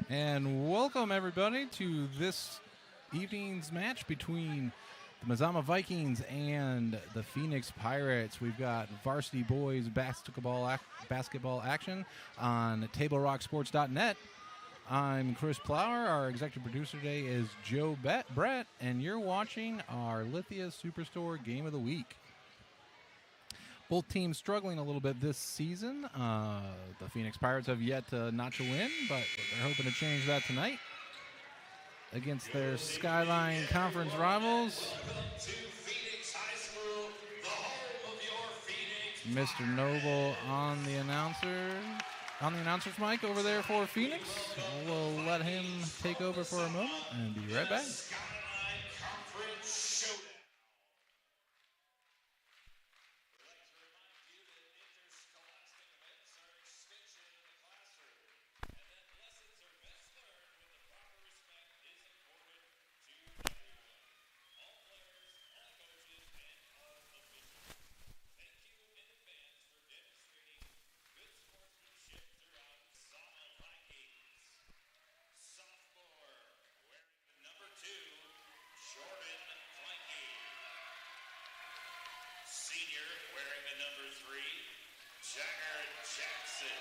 And welcome, everybody, to this evening's match between the Mazama Vikings and the Phoenix Pirates. We've got varsity boys basketball action on TableRockSports.net. I'm Chris Plower. Our executive producer today is Joe Brett, and you're watching our Lithia Superstore Game of the Week. Both teams struggling a little bit this season. The Phoenix Pirates have yet to notch a win, but they're hoping to change that tonight against their Skyline Conference rivals. Mr. Noble on the announcer's mic over there for Phoenix. We'll let him take over for a moment and be right back. Senior wearing the number 3, Jagger Jackson.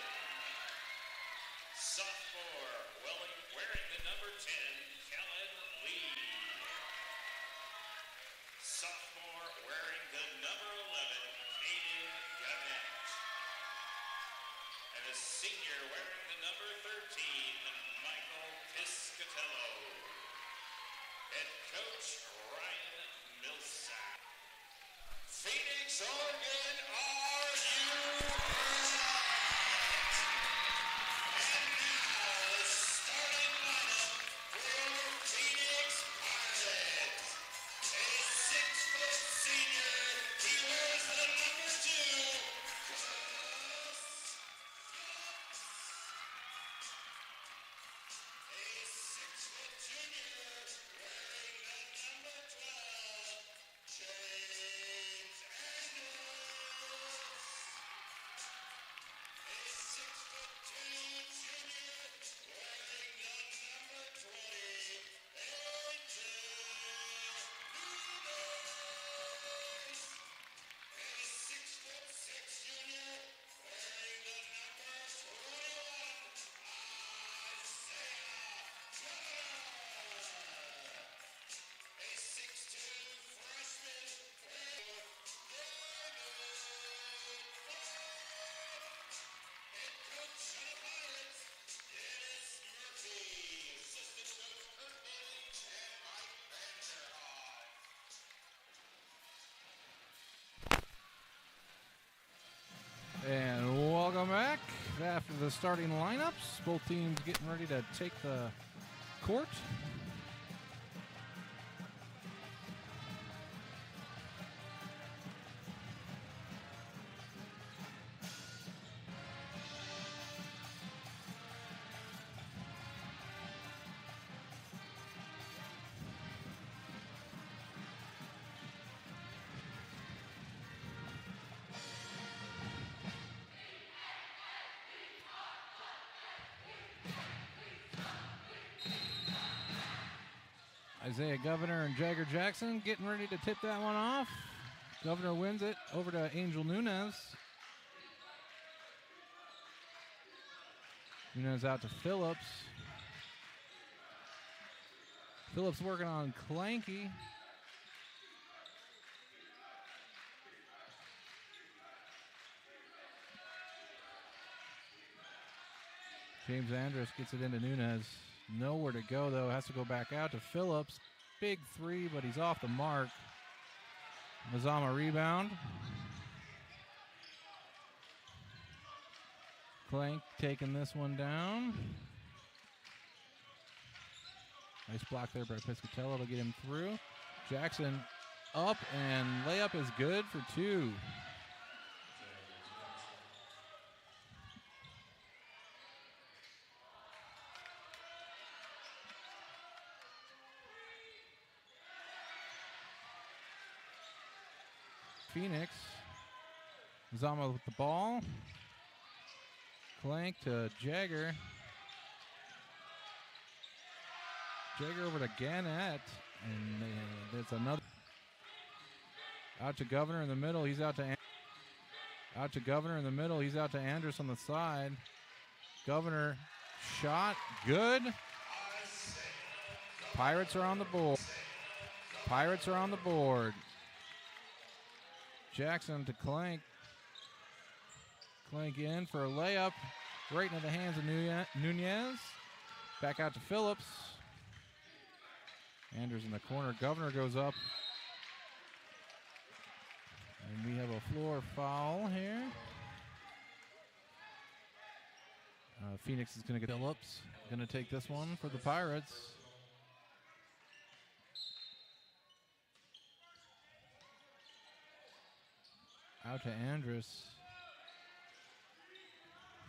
Sophomore wearing the number 10, Kellen Lee. Sophomore wearing the number 11, Caden Gannett. And a senior wearing the number 13, Michael Piscatello. Head coach Ryan Millsap. Phoenix, Oregon, are you ready? And now, the starting lineup for Phoenix Pirates. A 6-foot senior, he wears the number 2, Chris. A 6-foot junior, wearing the number 12, James Andrews. A 6'2" junior, wearing the number 20, AJ Nunes. A 6'6" junior, wearing the number 21, Isaiah Turner. A 6'2" freshman, wearing their new head coach of the Pirates, Dennis Murphy. Assistant coach Kurt Billings and Mike Vanderhoff. And welcome back. After the starting lineups, both teams getting ready to take the court. Isaiah Governor and Jagger Jackson getting ready to tip that one off. Governor wins it over to Angel Nunes. Nunes out to Phillips. Phillips working on Clanky. James Andrus gets it into Nunes. Nowhere to go, though. Has to go back out to Phillips. Big three, but he's off the mark. Mazama rebound. Clank taking this one down. Nice block there by Piscatello to get him through. Jackson up, and layup is good for 2. Phoenix. Mazama with the ball. Clank to Jagger. Jagger over to Gannett, and there's another. Out to Governor in the middle. He's out to Governor in the middle. He's out to Andrus on the side. Governor shot good. Pirates are on the board. Pirates are on the board. Jackson to Clank. Clank in for a layup. Right into the hands of Nunez. Back out to Phillips. Andrews in the corner. Governor goes up. And we have a floor foul here. Phoenix is going to get Phillips. Going to take this one for the Pirates. Out to Andrus.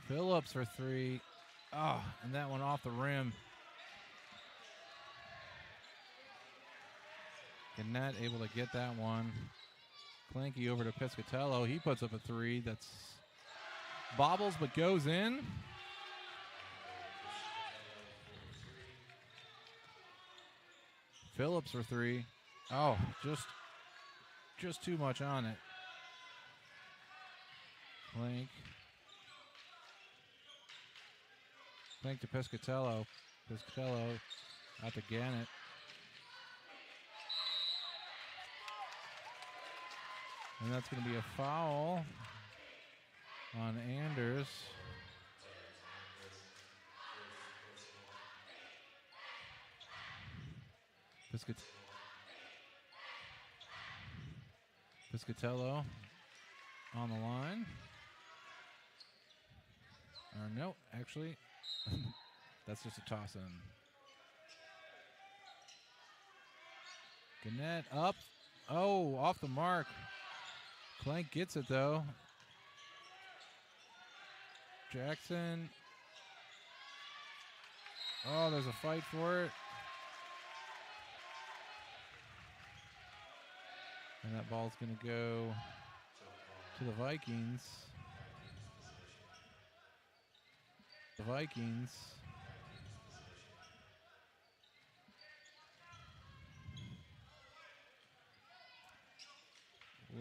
Phillips for three. Oh, and that one off the rim. Gannett able to get that one. Clanky over to Piscatello. He puts up a three. That's bobbles but goes in. Phillips for three. Oh, just too much on it. Clank to Piscatello. Piscatello out to Gannett. And that's going to be a foul on Anders. Piscatello on the line. Or no, actually, that's just a toss-in. Gannett up. Oh, off the mark. Clank gets it, though. Jackson. Oh, there's a fight for it. And that ball's going to go to the Vikings. The Vikings.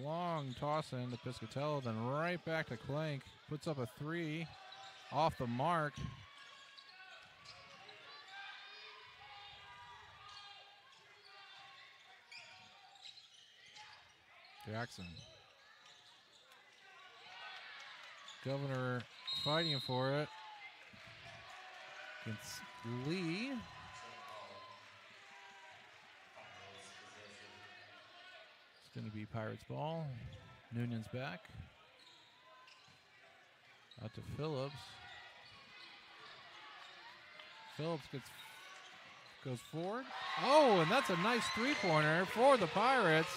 Long toss in to Piscatello, then right back to Clank. Puts up a three off the mark. Jackson. Governor fighting for it. Against Lee. It's going to be Pirates ball. Noonan's back. Out to Phillips. Phillips goes forward. Oh, and that's a nice three-pointer for the Pirates.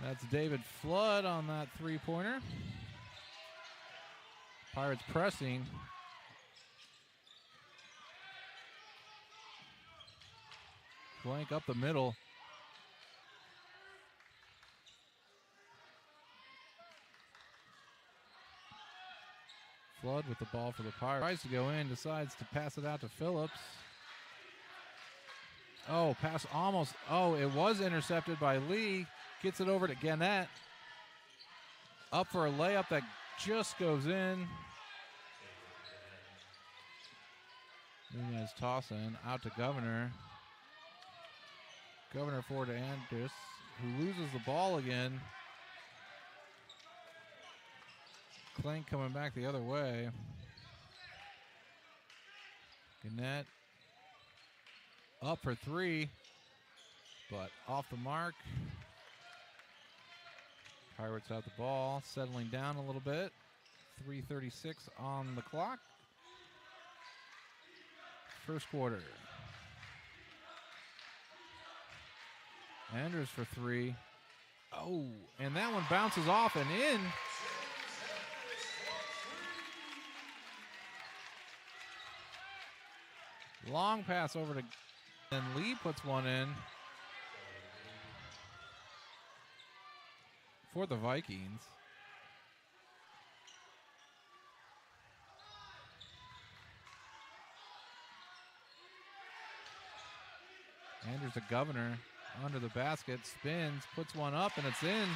That's David Flood on that three-pointer. Pirates pressing. Blank up the middle. Flood with the ball for the Pirates. Tries to go in, decides to pass it out to Phillips. Oh, pass almost. Oh, it was intercepted by Lee. Gets it over to Gannett. Up for a layup that just goes in. Nunez tossing out to Governor. Governor forward to Andrus, who loses the ball again. Clank coming back the other way. Gannett up for three, but off the mark. Pirates out the ball, settling down a little bit. 3:36 on the clock. First quarter. Andrews for three. Oh, and that one bounces off and in. Long pass over to, and Lee puts one in for the Vikings. Andrews the Governor under the basket, spins, puts one up, and it's in.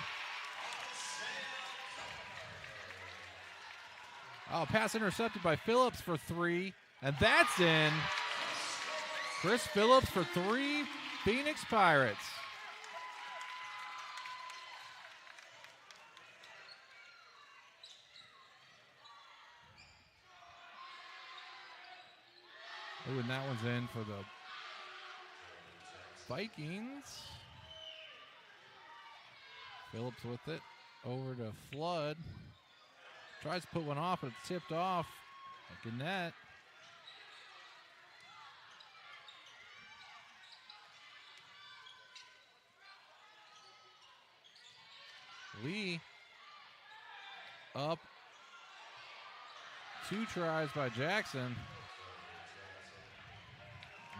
Oh, pass intercepted by Phillips for 3, and that's in. Chris Phillips for 3, Phoenix Pirates. Oh, and that one's in for the Vikings. Phillips with it. Over to Flood. Tries to put one off, but it's tipped off. Like a net. Lee up. 2 tries by Jackson.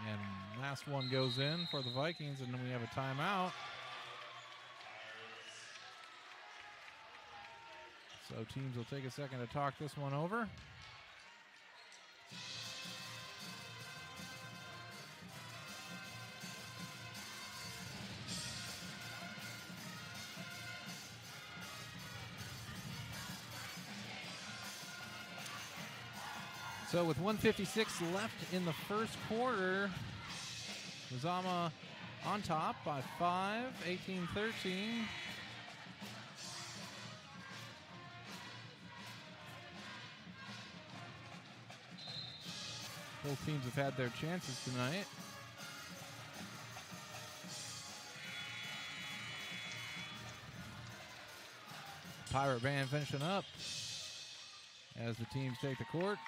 And last one goes in for the Vikings, and then we have a timeout. So teams will take a second to talk this one over. So with 1:56 left in the first quarter, Mazama on top by 5, 18-13. Both teams have had their chances tonight. Pirate band finishing up as the teams take the court.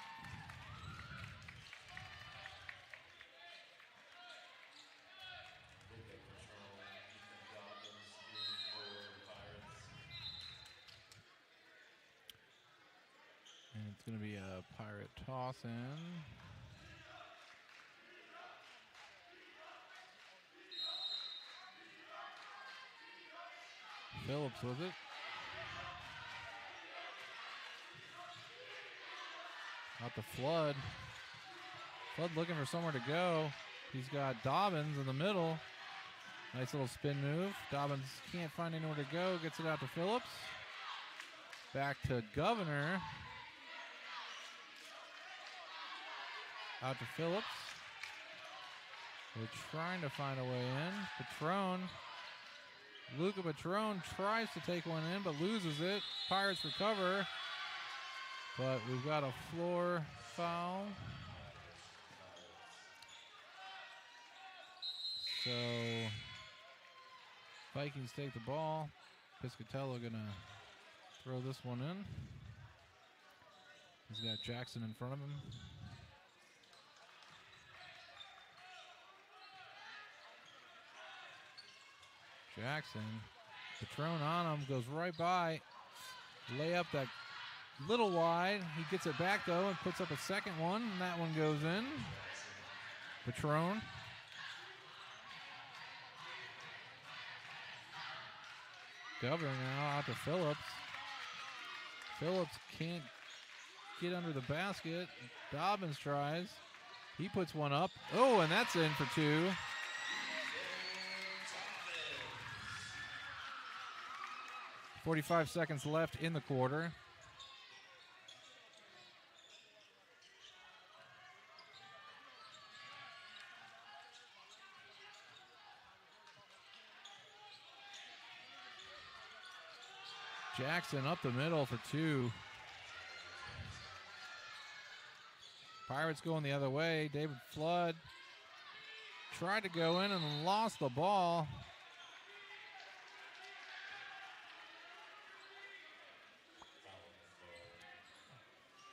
And it's going to be a Pirate toss in. Phillips with it. Out to Flood. Flood looking for somewhere to go. He's got Dobbins in the middle. Nice little spin move. Dobbins can't find anywhere to go. Gets it out to Phillips. Back to Governor. Out to Phillips. They're trying to find a way in. Patron. Luca Patron tries to take one in, but loses it. Pirates recover. But we've got a floor foul. So Vikings take the ball. Piscatello gonna throw this one in. He's got Jackson in front of him. Jackson, Patron on him, goes right by. Layup that little wide. He gets it back though and puts up a second one, and that one goes in. Patron. Governor now out to Phillips. Phillips can't get under the basket. Dobbins tries. He puts one up. Oh, and that's in for 2. .45 seconds left in the quarter. Jackson up the middle for 2. Pirates going the other way. David Flood tried to go in and lost the ball.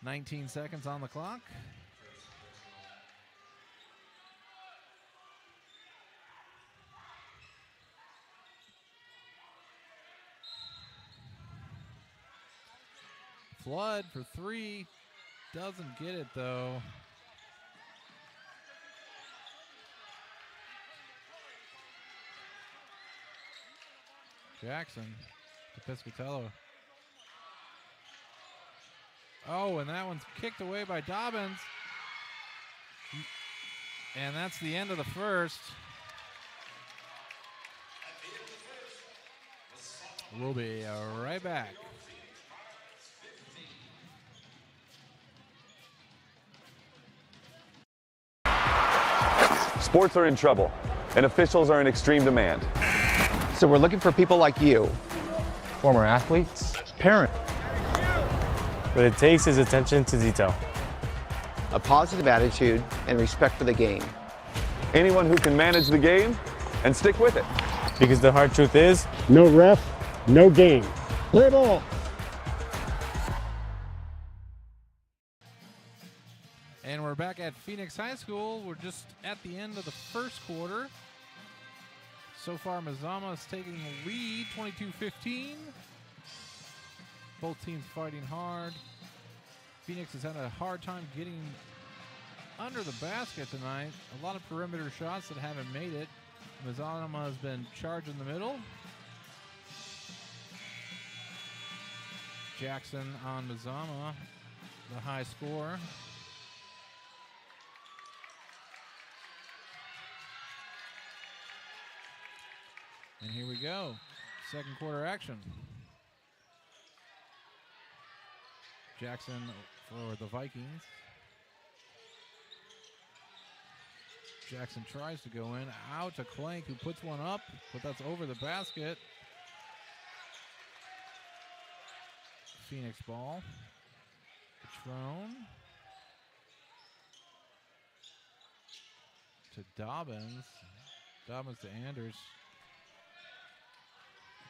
.19 seconds on the clock. Flood for 3. Doesn't get it though. Jackson to Piscatello. Oh, and that one's kicked away by Dobbins. And that's the end of the first. We'll be right back. Sports are in trouble, and officials are in extreme demand. So we're looking for people like you. Former athletes. Parent. What it takes is attention to detail. A positive attitude and respect for the game. Anyone who can manage the game and stick with it. Because the hard truth is, No ref, no game. Play ball. And we're back at Phoenix High School. We're just at the end of the first quarter. So far, Mazama is taking the lead, 22-15. Both teams fighting hard. Phoenix has had a hard time getting under the basket tonight. A lot of perimeter shots that haven't made it. Mazama has been charged in the middle. Jackson on Mazama, the high scorer. And here we go. Second quarter action. Jackson for the Vikings. Jackson tries to go in. Out to Clank, who puts one up, but that's over the basket. Phoenix ball. Patron. To Dobbins. Dobbins to Anders.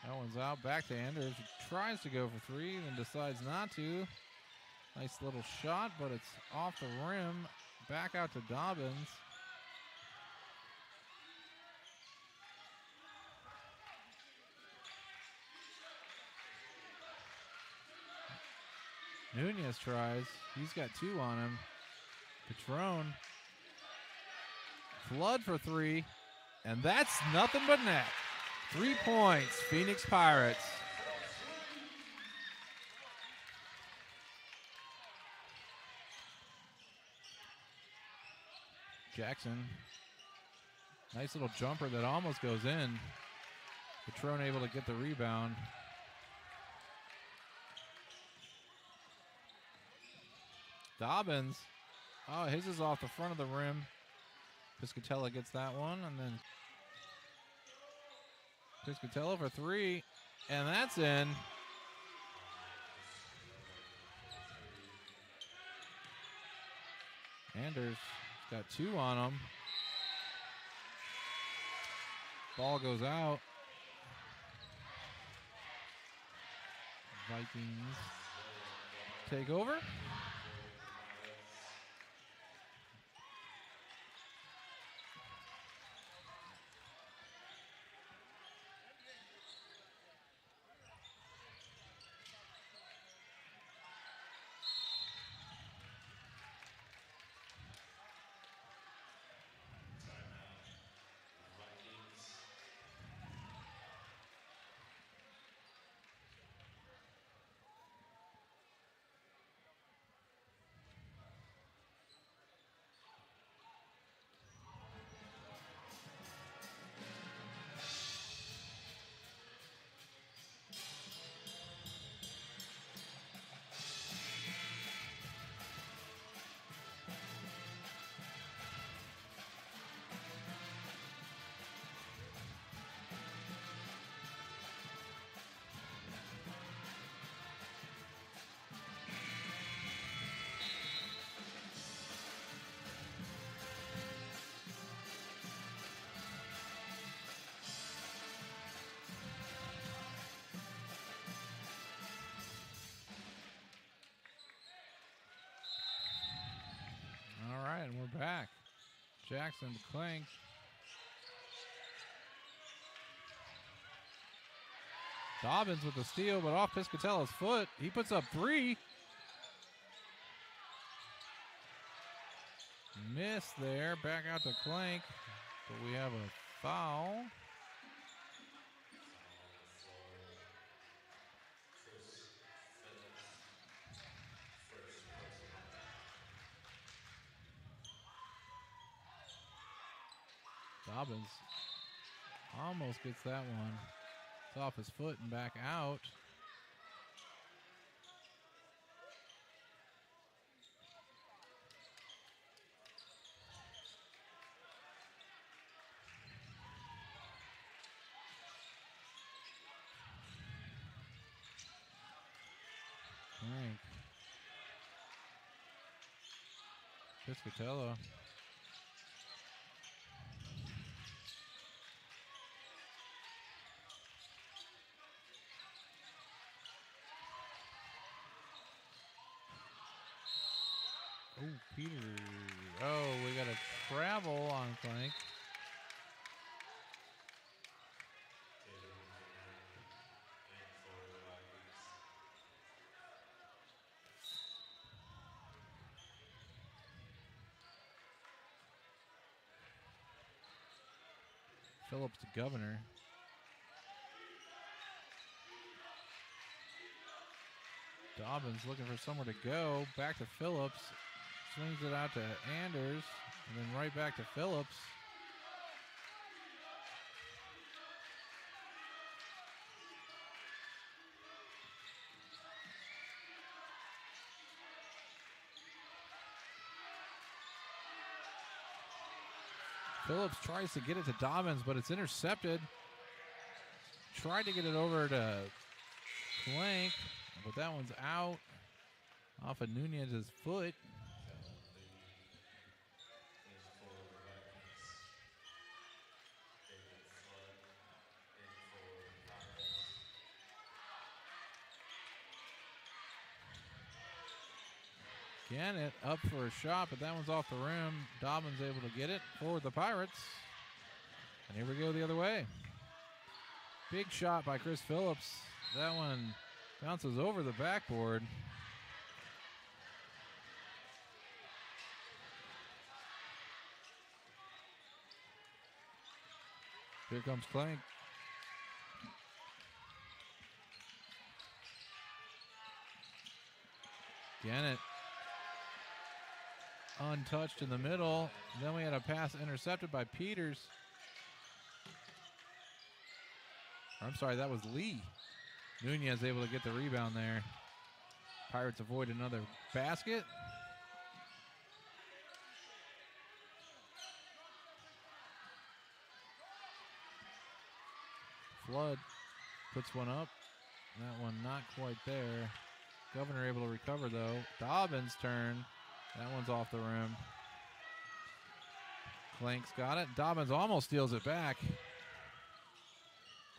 That one's out. Back to Anders. Tries to go for three, then decides not to. Nice little shot, but it's off the rim. Back out to Dobbins. Nunez tries. He's got two on him. Patron. Flood for three. And that's nothing but net. 3 points, Phoenix Pirates. Jackson. Nice little jumper that almost goes in. Patron able to get the rebound. Dobbins. Oh, his is off the front of the rim. Piscatella gets that one, and then Piscatella for three, and that's in. Anders got two on him. Ball goes out. Vikings take over. And we're back. Jackson to Clank. Dobbins with the steal, but off Piscatella's foot. He puts up three. Miss there. Back out to Clank. But we have a foul. Dobbins almost gets that one. It's off his foot and back out. Frank. Piscatello. Oh, Peter. Oh, we got a travel on Clank. Phillips to Governor. Dobbins looking for somewhere to go. Back to Phillips. Swings it out to Anders. And then right back to Phillips. Phillips tries to get it to Dobbins, but it's intercepted. Tried to get it over to Plank, but that one's out off of Nunez's foot. Gannett up for a shot, but that one's off the rim. Dobbins able to get it for the Pirates. And here we go the other way. Big shot by Chris Phillips. That one bounces over the backboard. Here comes Clank. Gannett untouched in the middle. Then we had a pass intercepted by Peters. I'm sorry, that was Lee. Nunez able to get the rebound there. Pirates avoid another basket. Flood puts one up. That one not quite there. Governor able to recover though. Dobbins' turn. That one's off the rim. Clank's got it. Dobbins almost steals it back.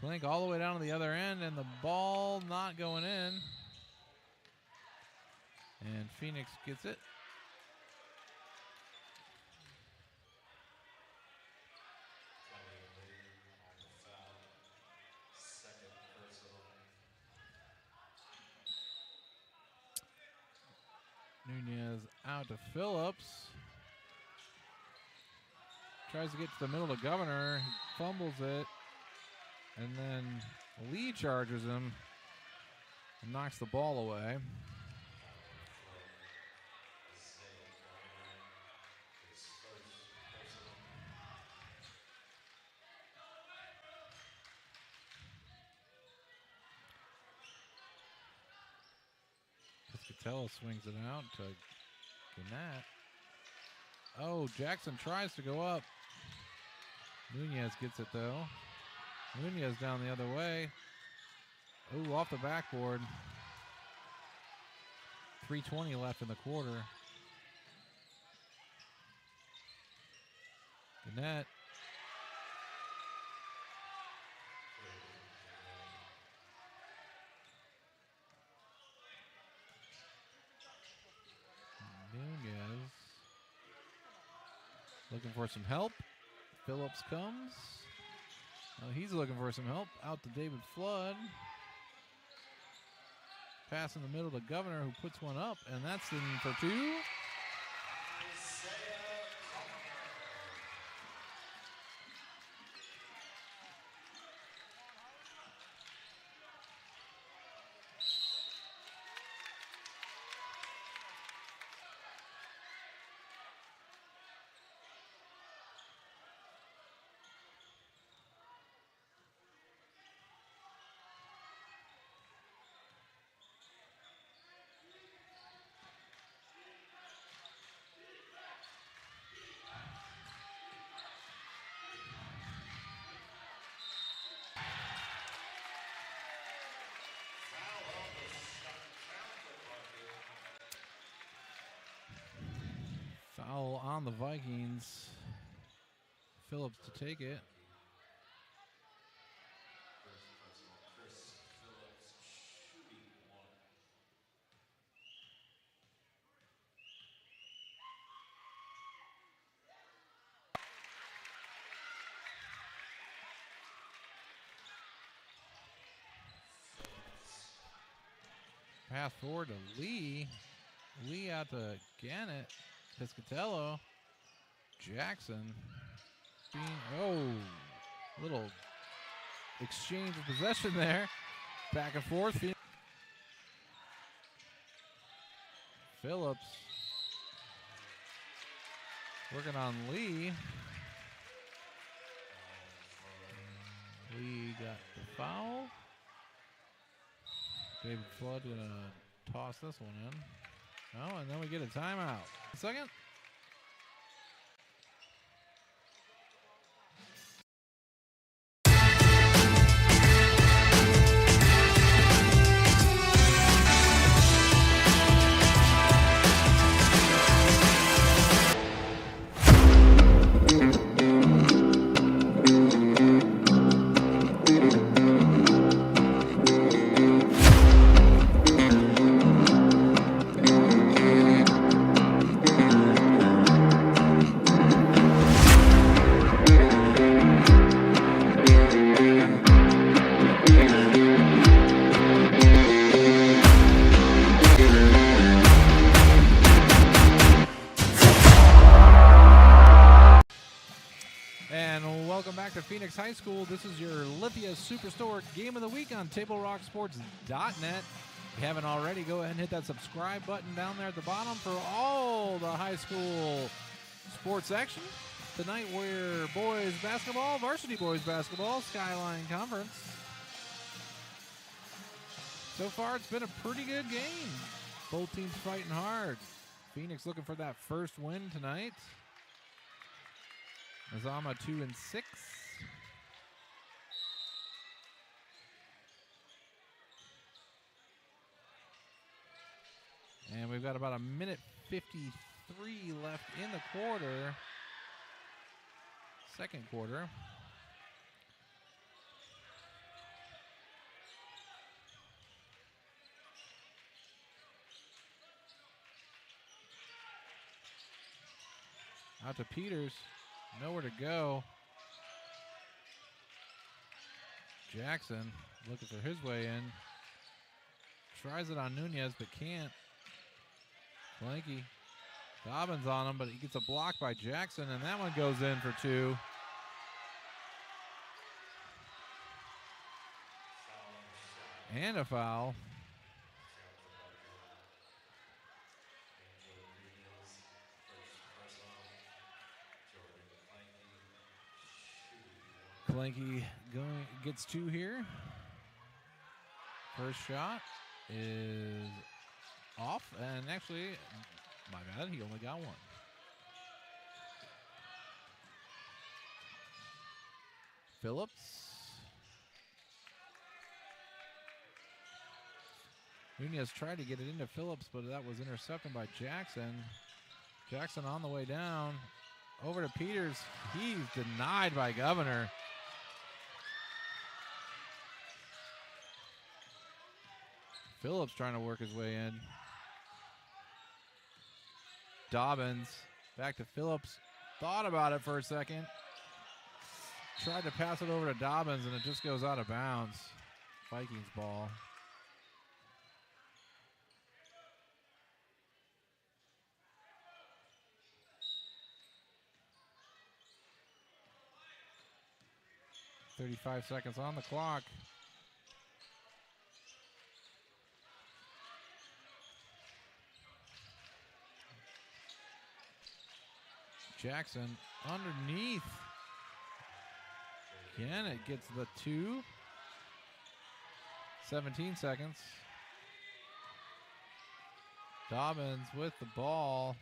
Clank all the way down to the other end, and the ball not going in. And Phoenix gets it. Nunez out to Phillips. Tries to get to the middle of Governor. He fumbles it. And then Lee charges him and knocks the ball away. Piscatello swings it out to Gannett. Oh, Jackson tries to go up. Nunez gets it though. Nunez down the other way. Ooh, off the backboard. 3:20 left in the quarter. Gannett. Nunez. Looking for some help. Phillips comes. Oh, he's looking for some help. Out to David Flood. Pass in the middle to Governor, who puts one up, and that's in for two. on the Vikings. Phillips to take it. Pass forward to Lee. Lee out to Gannett. Piscatello. Jackson. Little exchange of possession there. Back and forth. Phillips. Working on Lee. Lee got the foul. David Flood gonna toss this one in. Oh, and then we get a timeout. Second. Phoenix High School. This is your Lithia Superstore Game of the Week on TableRockSports.net. If you haven't already, go ahead and hit that subscribe button down there at the bottom for all the high school sports action. Tonight we're boys basketball, varsity boys basketball, Skyline Conference. So far it's been a pretty good game. Both teams fighting hard. Phoenix looking for that first win tonight. Mazama 2-6. And we've got about a minute 53 left in the quarter. Second quarter. Out to Peters. Nowhere to go. Jackson looking for his way in. Tries it on Nunez, but can't. Blanky. Dobbins on him, but he gets a block by Jackson, and that one goes in for two. And a foul. Blanky gets two here. First shot is off, and actually, my bad, he only got one. Phillips. Nunez tried to get it into Phillips, but that was intercepted by Jackson. Jackson on the way down. Over to Peters. He's denied by Governor. Phillips trying to work his way in. Dobbins back to Phillips. Thought about it for a second. Tried to pass it over to Dobbins, and it just goes out of bounds. Vikings ball. .35 seconds on the clock. Jackson underneath. Again, it gets the two. 17 seconds. Dobbins with the ball.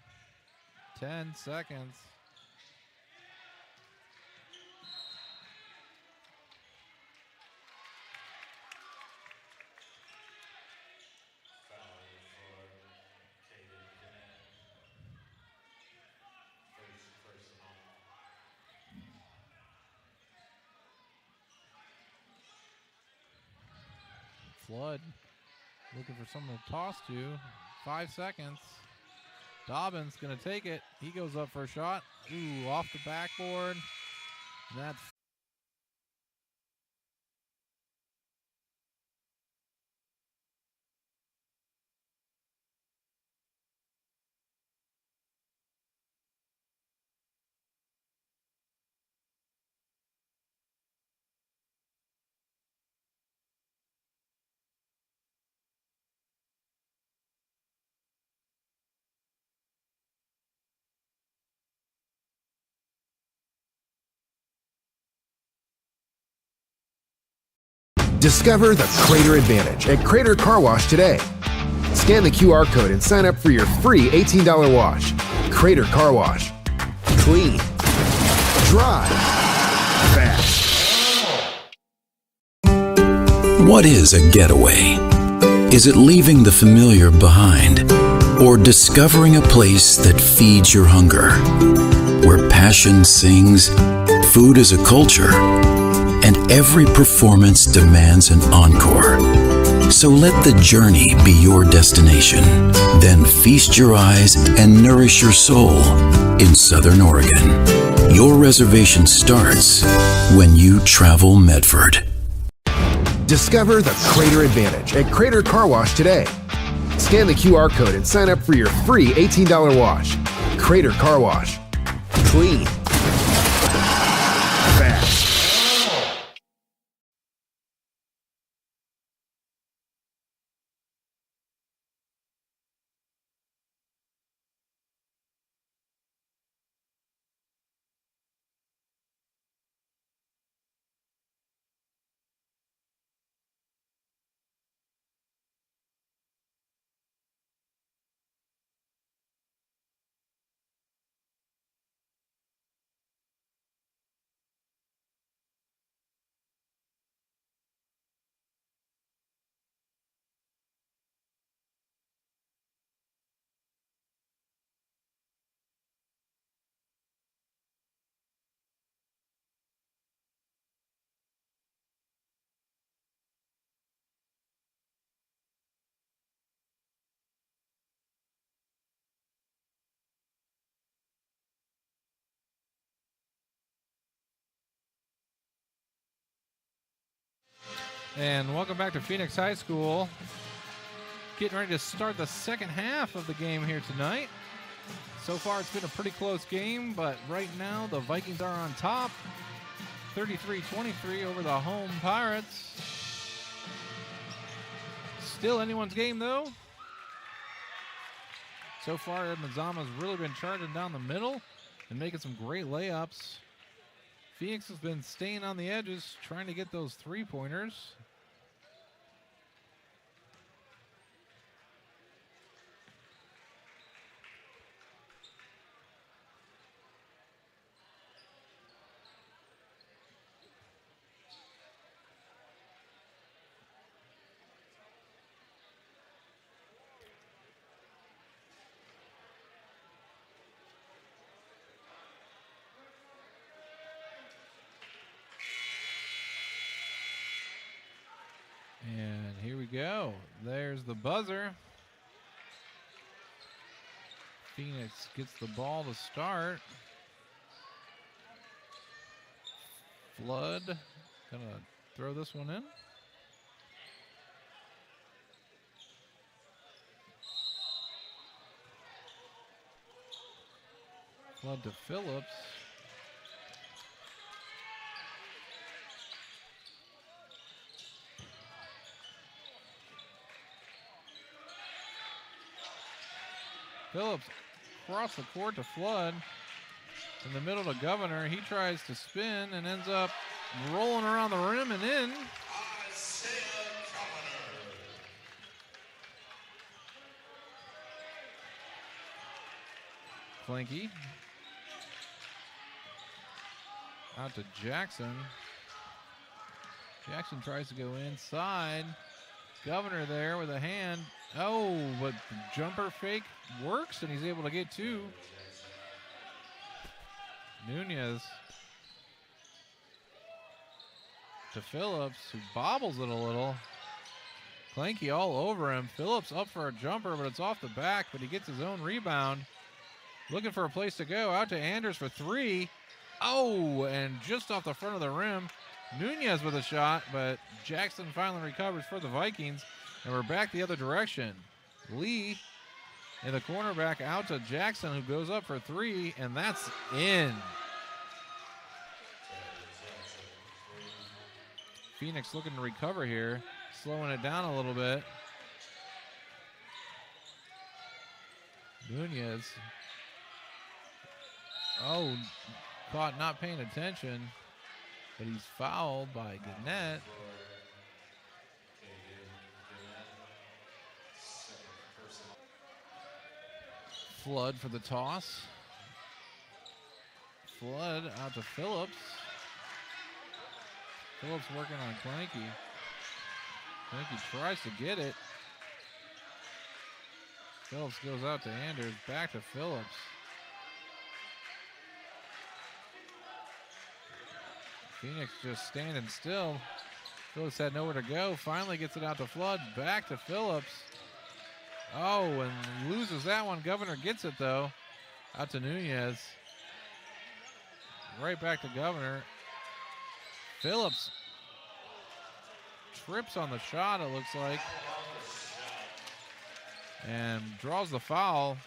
10 seconds. Flood looking for someone to toss to. 5 seconds. Dobbins going to take it. He goes up for a shot. Ooh, off the backboard. That's Discover the Crater Advantage at Crater Car Wash today. Scan the QR code and sign up for your free $18 wash. Crater Car Wash. Clean. Dry. Fast. What is a getaway? Is it leaving the familiar behind? Or discovering a place that feeds your hunger? Where passion sings, food is a culture, and every performance demands an encore. So let the journey be your destination. Then feast your eyes and nourish your soul in Southern Oregon. Your reservation starts when you travel Medford. Discover the Crater Advantage at Crater Car Wash today. Scan the QR code and sign up for your free $18 wash. Crater Car Wash. Clean. Fast. And welcome back to Phoenix High School. Getting ready to start the second half of the game here tonight. So far, it's been a pretty close game, but right now the Vikings are on top. 33-23 over the home Pirates. Still anyone's game, though. So far, Mazama's really been charging down the middle and making some great layups. Phoenix has been staying on the edges, trying to get those three-pointers. And here we go. There's the buzzer. Phoenix gets the ball to start. Flood gonna throw this one in. Flood to Phillips. Phillips across the court to Flood. In the middle to Governor. He tries to spin and ends up rolling around the rim and in. Flanky. Out to Jackson. Jackson tries to go inside. Governor there with a hand. Oh, but the jumper fake works and he's able to get two. Nunez to Phillips, who bobbles it a little. Clanky all over him. Phillips up for a jumper, but it's off the back, but he gets his own rebound. Looking for a place to go. Out to Anders for three. Oh, and just off the front of the rim. Nunez with a shot, but Jackson finally recovers for the Vikings, and we're back the other direction. Lee in the cornerback out to Jackson, who goes up for three, and that's in. Phoenix looking to recover here, slowing it down a little bit. Nunez. Oh, caught not paying attention, but he's fouled by Gannett. Flood for the toss. Flood out to Phillips. Phillips working on Clanky. Clanky tries to get it. Phillips goes out to Anders. Back to Phillips. Phoenix just standing still. Phillips had nowhere to go. Finally gets it out to Flood. Back to Phillips. Oh, and loses that one. Governor gets it, though. Out to Nunez. Right back to Governor. Phillips trips on the shot, it looks like. And draws the foul.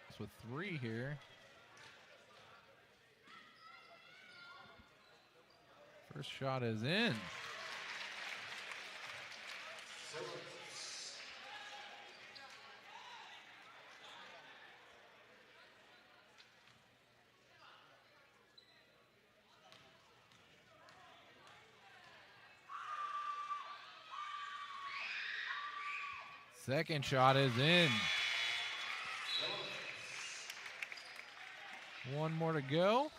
It's with three here. First shot is in. Second shot is in. One more to go.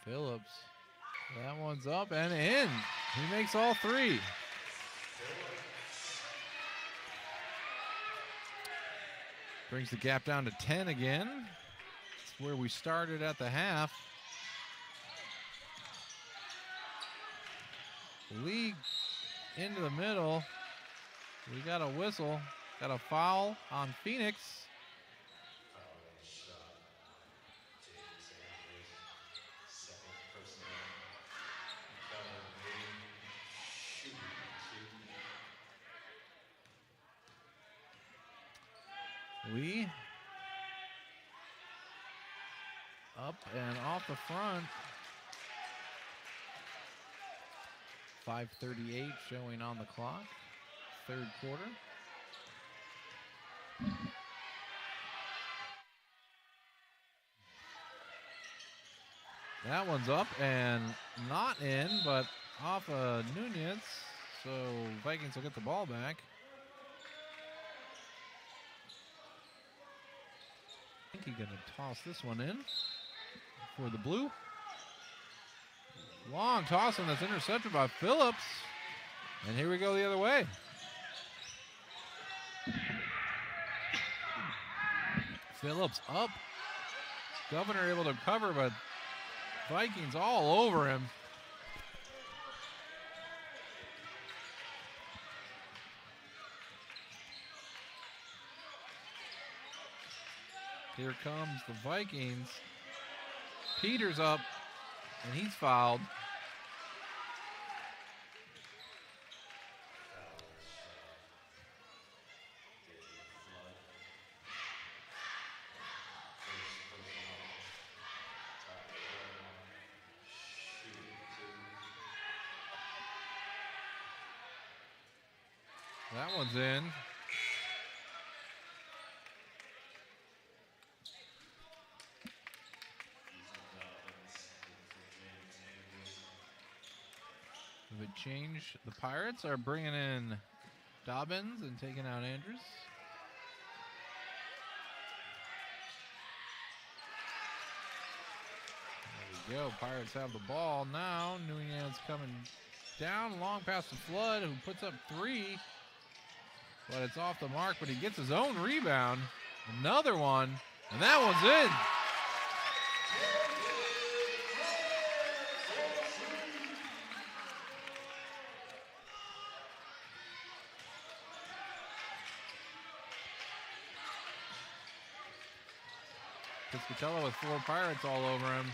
Phillips. That one's up and in. He makes all three. Brings the gap down to 10 again. It's where we started at the half. League into the middle. We got a whistle. Got a foul on Phoenix. Lee up and off the front. 5:38 showing on the clock. Third quarter. That one's up and not in, but off of Nunez. So Vikings will get the ball back. I think he's going to toss this one in for the blue. Long toss, and that's intercepted by Phillips. And here we go the other way. Phillips up. Governor able to cover, but Vikings all over him. Here comes the Vikings. Peters up, and he's fouled. That one's in. The change. The Pirates are bringing in Dobbins and taking out Andrews. go. Pirates have the ball now. Nunez coming down, long pass to Flood, who puts up 3. But it's off the mark, but he gets his own rebound. Another one, and that one's in. Piscatello with 4 Pirates all over him.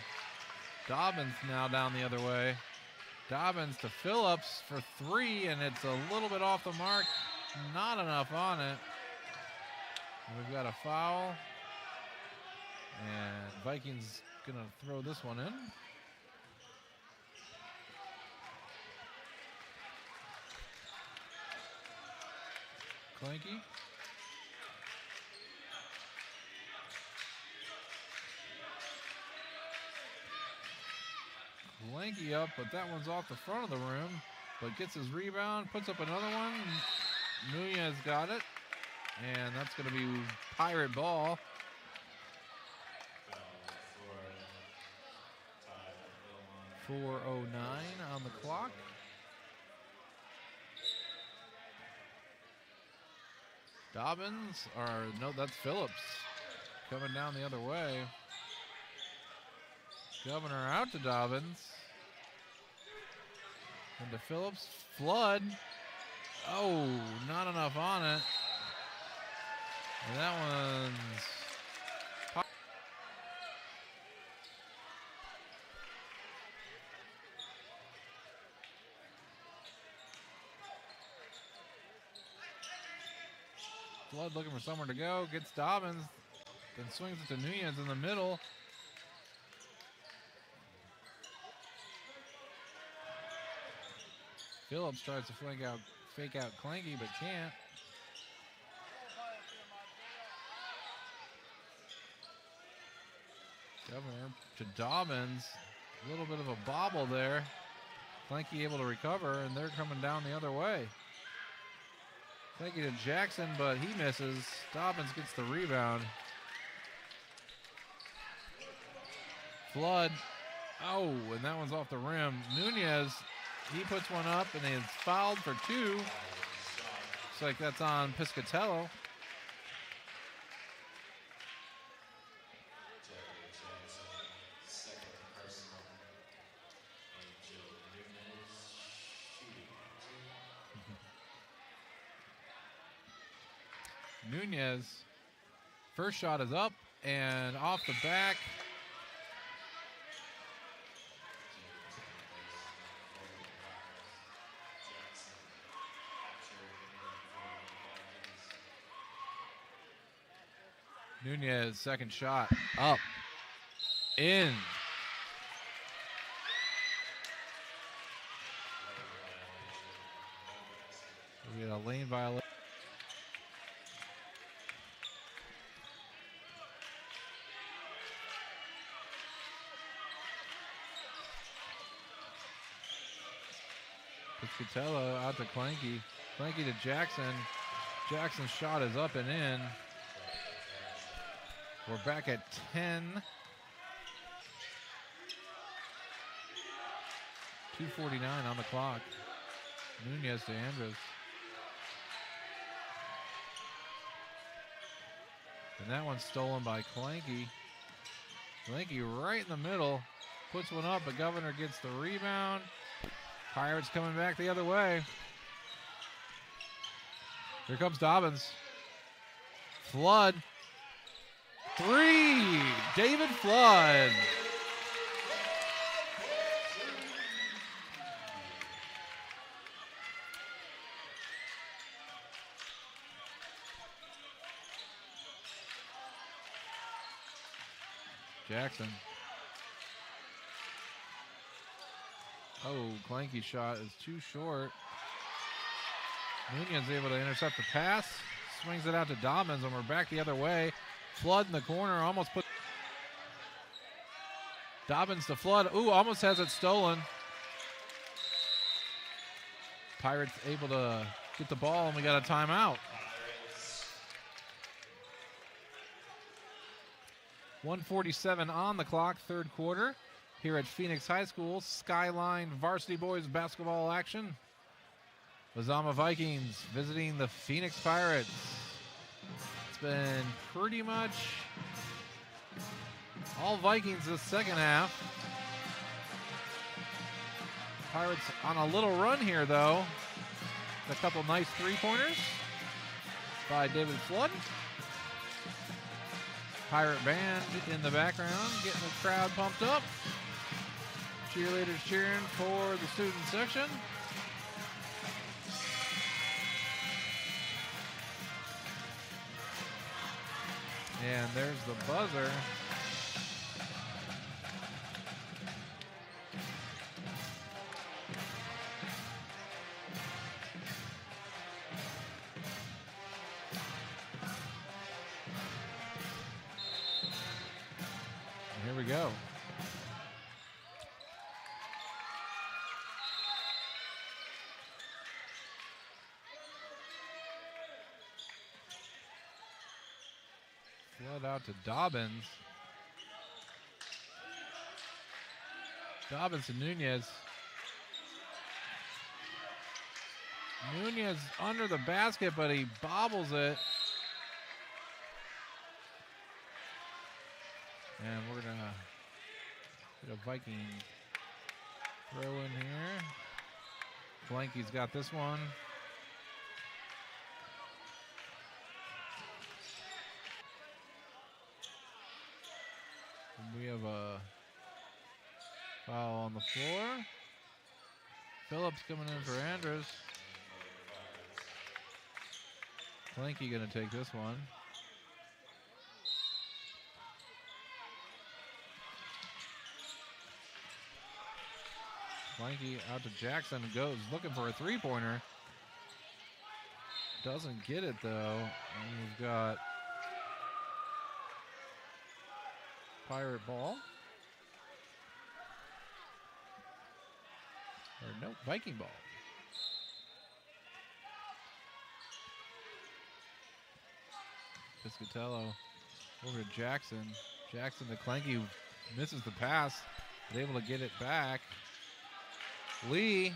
Dobbins now down the other way. Dobbins to Phillips for 3, and it's a little bit off the mark. Not enough on it. We've got a foul. And Vikings gonna throw this one in. Clanky. Clanky up, but that one's off the front of the rim. But gets his rebound, puts up another one. Nunez got it. And that's going to be Pirate ball. 4:09 on the clock. Dobbins, or no, that's Phillips coming down the other way. Governor out to Dobbins. Into Phillips. Flood. Oh, not enough on it. And that one's... Flood looking for somewhere to go. Gets Dobbins. Then swings it to Nunez in the middle. Phillips tries to fake out Clanky, but can't. Governor to Dobbins. A little bit of a bobble there. Clanky able to recover, and they're coming down the other way. Clanky to Jackson, but he misses. Dobbins gets the rebound. Flood. Oh, and that one's off the rim. Nunez, he puts one up, and he's fouled for 2. Looks like that's on Piscatello. Nunez, first shot is up and off the back. Nunez, second shot, up, in. We got a lane violation. Piscatello out to Clanky. Clanky to Jackson. Jackson's shot is up and in. We're back at 10. 2:49 on the clock. Nunez to Andrews. And that one's stolen by Clanky. Clanky right in the middle. Puts one up, but Governor gets the rebound. Pirates coming back the other way. Here comes Dobbins. Flood. 3. David Flood. Jackson. Oh, Clanky's shot is too short. Nunez able to intercept the pass. Swings it out to Dobbins, and we're back the other way. Flood in the corner, almost put... Dobbins to Flood. Ooh, almost has it stolen. Pirates able to get the ball, and we got a timeout. 1:47 on the clock, third quarter. here at Phoenix High School. Skyline varsity boys basketball action. Mazama Vikings visiting the Phoenix Pirates. It's been pretty much all Vikings this second half. Pirates on a little run here, though. A couple nice three-pointers by David Flood. Pirate band in the background, getting the crowd pumped up. Cheerleaders cheering for the student section. And there's the buzzer. Here we go. Flood out to Dobbins. Dobbins to Nunez. Nunez under the basket, but he bobbles it. And we're going to get a Viking throw in here. Blanky's got this one. And we have a foul on the floor. Phillips coming in for Andrews. Blanky going to take this one. Blanky out to Jackson and goes looking for a three-pointer. Doesn't get it, though. And we've got Pirate ball. Or no, Viking ball. Piscatello over to Jackson. Jackson to Clanky, misses the pass, but able to get it back. Lee,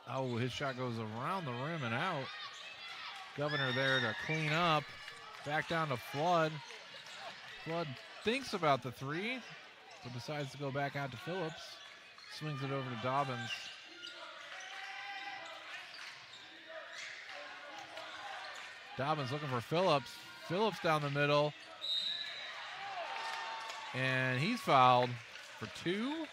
oh, his shot goes around the rim and out. Governor there to clean up. Back down to Flood. Flood thinks about the three, but decides to go back out to Phillips. Swings it over to Dobbins. Dobbins looking for Phillips. Phillips down the middle. And he's fouled for two.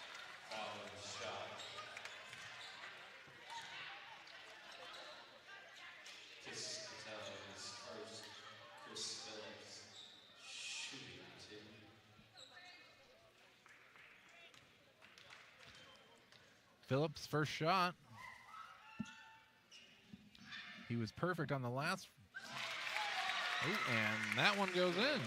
Phillips' first shot. He was perfect on the last. Oh, and that one goes in.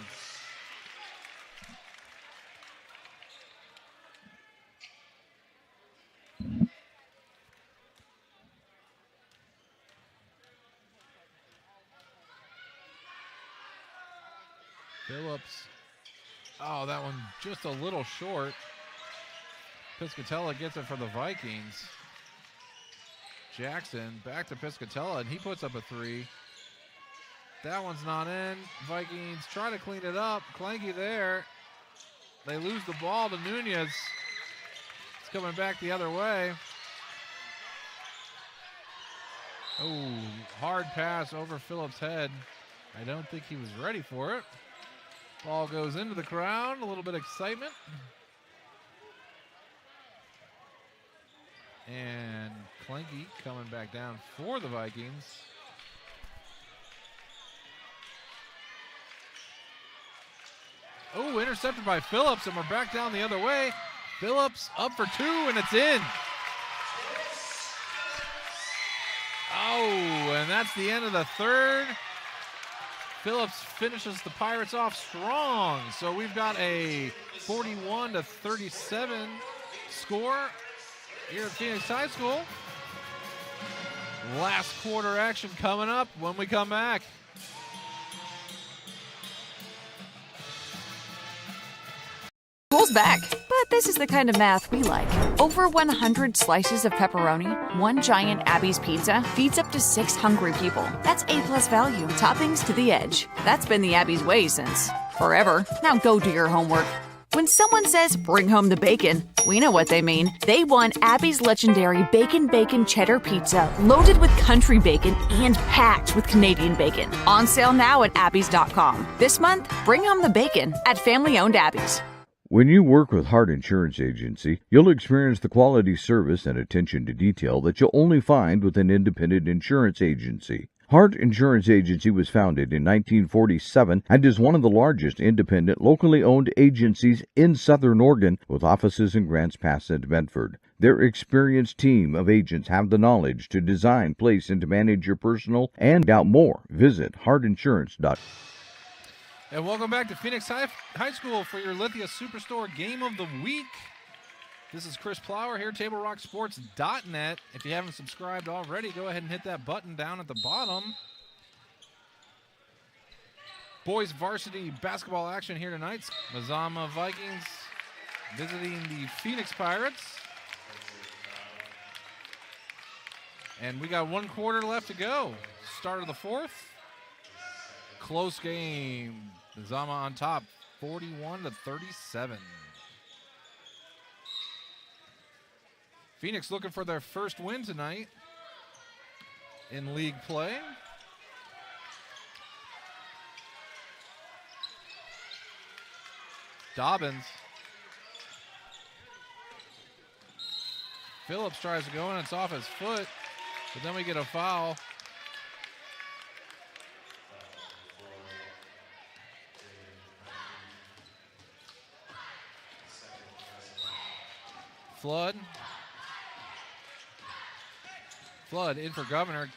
Phillips. Oh, that one just a little short. Piscatella gets it for the Vikings. Jackson back to Piscatella, and he puts up a three. That one's not in. Vikings try to clean it up. Clanky there. They lose the ball to Nunez. It's coming back the other way. Oh, hard pass over Phillips' head. I don't think he was ready for it. Ball goes into the crowd. A little bit of excitement. And Clanky coming back down for the Vikings. Oh, intercepted by Phillips, and we're back down the other way. Phillips up for two, and it's in. Oh, and that's the end of the third. Phillips finishes the Pirates off strong. So we've got a 41-37 score here at Phoenix High School. Last quarter action coming up when we come back. School's back, but this is the kind of math we like. Over 100 slices of pepperoni, one giant Abby's pizza feeds up to 6 hungry people. That's A+ value, toppings to the edge. That's been the Abby's way since forever. Now go do your homework. When someone says, bring home the bacon, we know what they mean. They want Abby's legendary Bacon Cheddar Pizza, loaded with country bacon and packed with Canadian bacon. On sale now at abbys.com. This month, bring home the bacon at family-owned Abby's. When you work with Hart Insurance Agency, you'll experience the quality service and attention to detail that you'll only find with an independent insurance agency. Hart Insurance Agency was founded in 1947 and is one of the largest independent, locally owned agencies in Southern Oregon, with offices in Grants Pass and Medford. Their experienced team of agents have the knowledge to design, place, and to manage your personal and out more. Visit hartinsurance.com. And welcome back to Phoenix High School for your Lithia Superstore Game of the Week. This is Chris Plower here, TableRockSports.net. If you haven't subscribed already, go ahead and hit that button down at the bottom. Boys varsity basketball action here tonight. Mazama Vikings visiting the Phoenix Pirates. And we got 1 quarter left to go. Start of the 4th. Close game. Mazama on top, 41-37. Phoenix looking for their first win tonight in league play. Dobbins. Phillips tries to go in, it's off his foot, but then we get a foul. Flood in for Governor.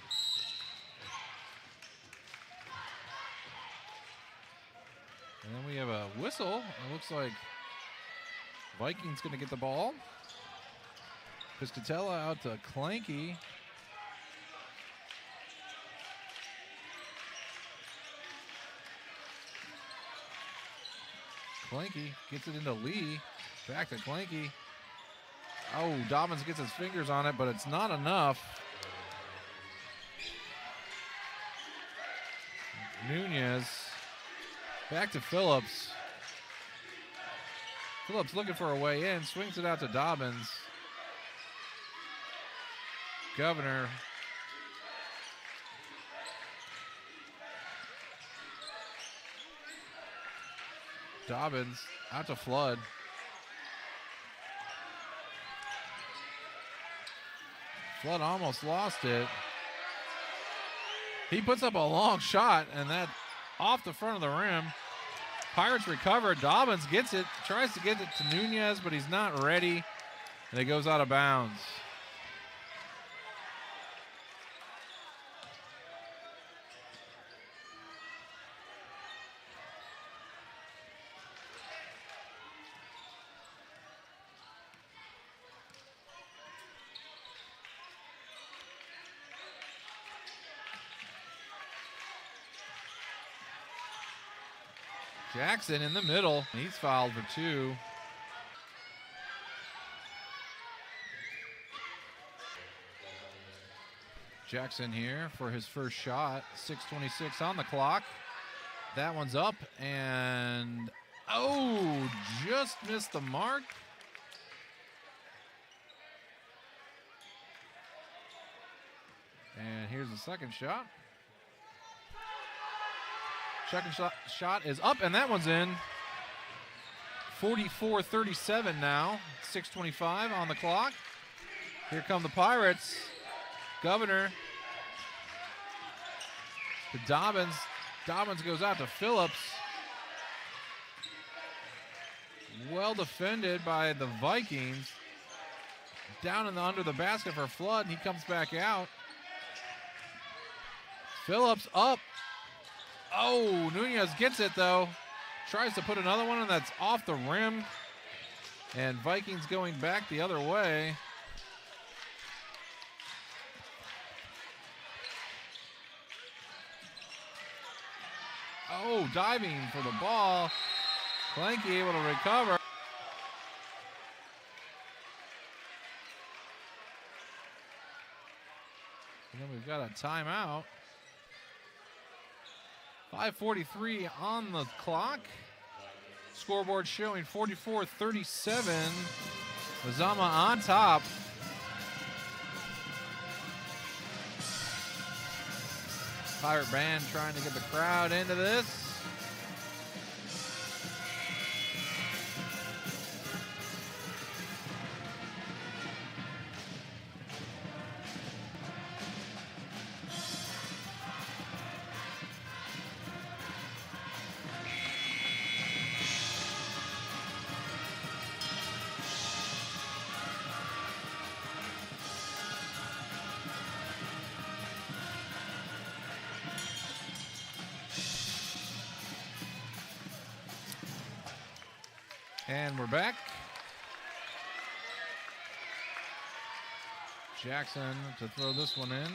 And then we have a whistle. It looks like Vikings going to get the ball. Piscatella out to Clanky. Clanky gets it into Lee. Back to Clanky. Oh, Dobbins gets his fingers on it, but it's not enough. Nunez. Back to Phillips. Phillips looking for a way in. Swings it out to Dobbins. Governor. Dobbins out to Flood. Flood almost lost it. He puts up a long shot, and that off the front of the rim. Pirates recover. Dobbins gets it, tries to get it to Nunez, but he's not ready, and it goes out of bounds. Jackson in the middle. He's fouled for 2. Jackson here for his first shot. 6:26 on the clock. That one's up and just missed the mark. And here's the second shot. Second shot is up, and that one's in. 44-37 now. 6:25 on the clock. Here come the Pirates. Governor to Dobbins. Dobbins goes out to Phillips. Well defended by the Vikings. Down in the under the basket for Flood, and he comes back out. Phillips up. Oh, Nunez gets it though. Tries to put another one, and that's off the rim. And Vikings going back the other way. Oh, diving for the ball. Clanky able to recover. we've got a timeout. 5:43 on the clock. Scoreboard showing 44-37. Mazama on top. Pirate band trying to get the crowd into this. And we're back. Jackson to throw this one in.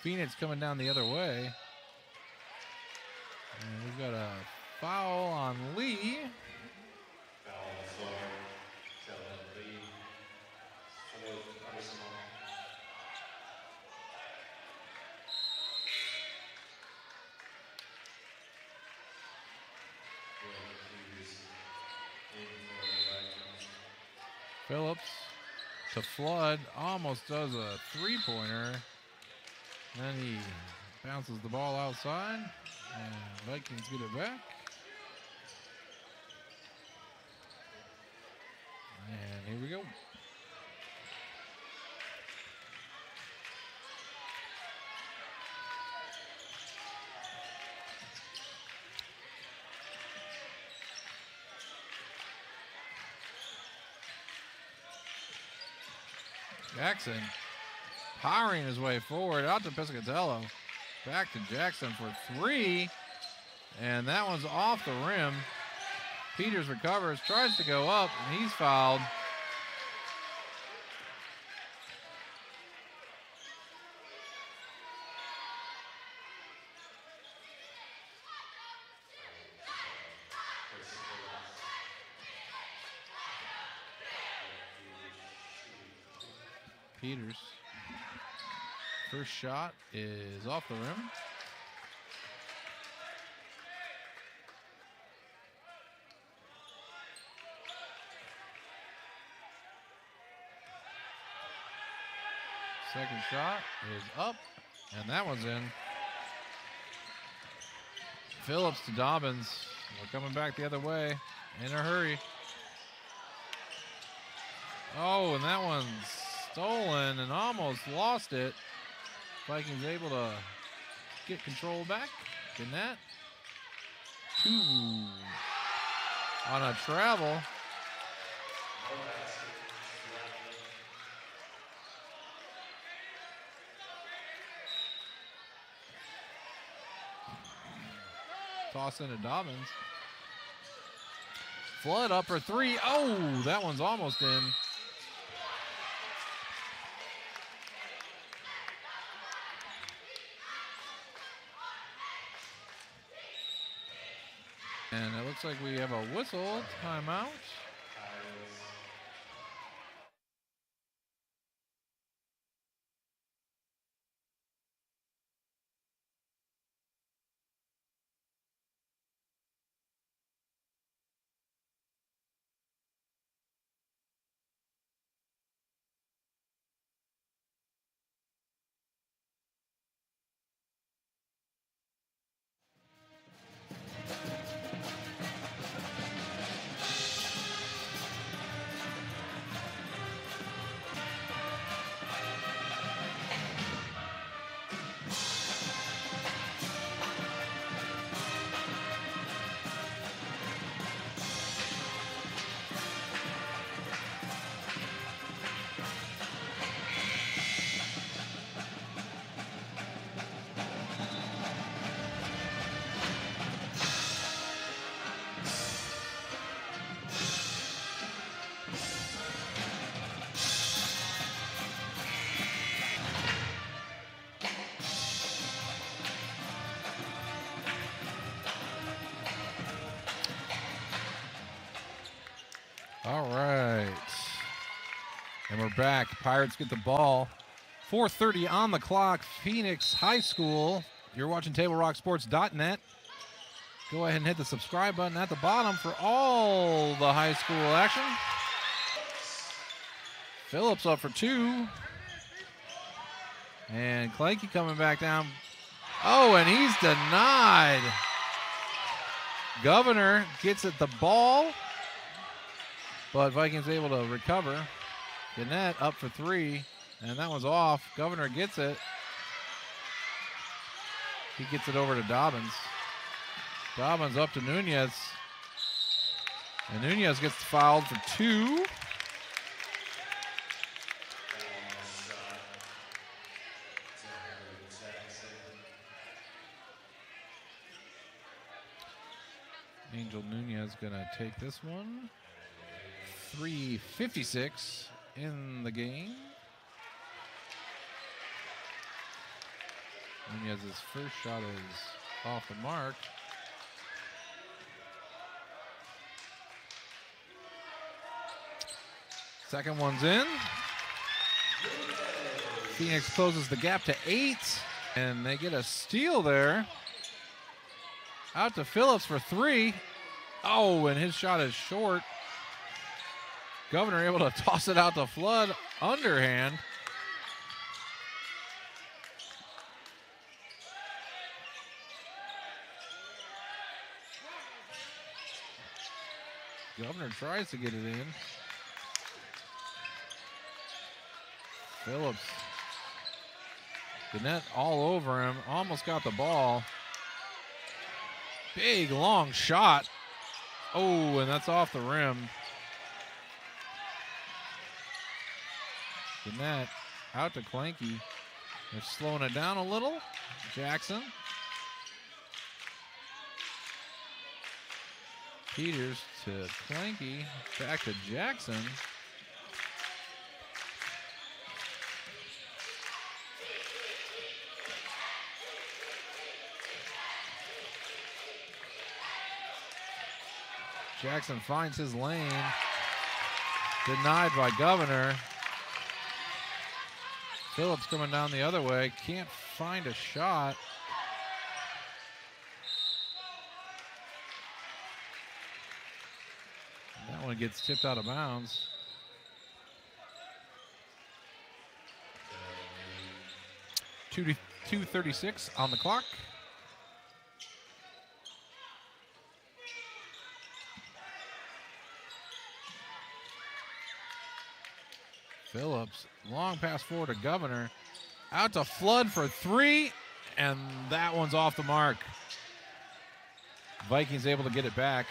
Phoenix coming down the other way. And we've got a foul on Lee. Phillips to Flood, almost does a three-pointer. Then he bounces the ball outside, and Vikings get it back. And here we go. Jackson powering his way forward out to Piscatello. Back to Jackson for three. And that one's off the rim. Peters recovers, tries to go up, and he's fouled. Peters. First shot is off the rim. Second shot is up, and that one's in. Phillips to Dobbins. We're coming back the other way in a hurry. Oh, and that one's stolen and almost lost it. Vikings able to get control back. Gannett. Two on a travel. Toss into Dobbins. Flood up for three. Oh, that one's almost in. And it looks like we have a whistle, timeout. All right. And we're back. Pirates get the ball. 4:30 on the clock. Phoenix High School. You're watching TableRockSports.net. Go ahead and hit the subscribe button at the bottom for all the high school action. Phillips up for 2. And Clanky coming back down. Oh, and he's denied. Governor gets at the ball, but Vikings able to recover. Gannett up for 3, and that one's off. Governor gets it. He gets it over to Dobbins. Dobbins up to Nunez. And Nunez gets fouled for 2. Angel Nunez gonna take this one. 3:56 in the game. Nunez's first shot is off the mark. Second one's in. Phoenix closes the gap to 8, and they get a steal there. Out to Phillips for 3. Oh, and his shot is short. Governor able to toss it out to Flood, underhand. Governor tries to get it in. Phillips. Gannett all over him, almost got the ball. Big, long shot. Oh, and that's off the rim. Gannett out to Clanky. They're slowing it down a little. Jackson. Peters to Clanky. Back to Jackson. Jackson finds his lane. Denied by Governor. Phillips coming down the other way. Can't find a shot. That one gets tipped out of bounds. Two 2:36 on the clock. Phillips, long pass forward to Governor. Out to Flood for 3, and that one's off the mark. Vikings able to get it back.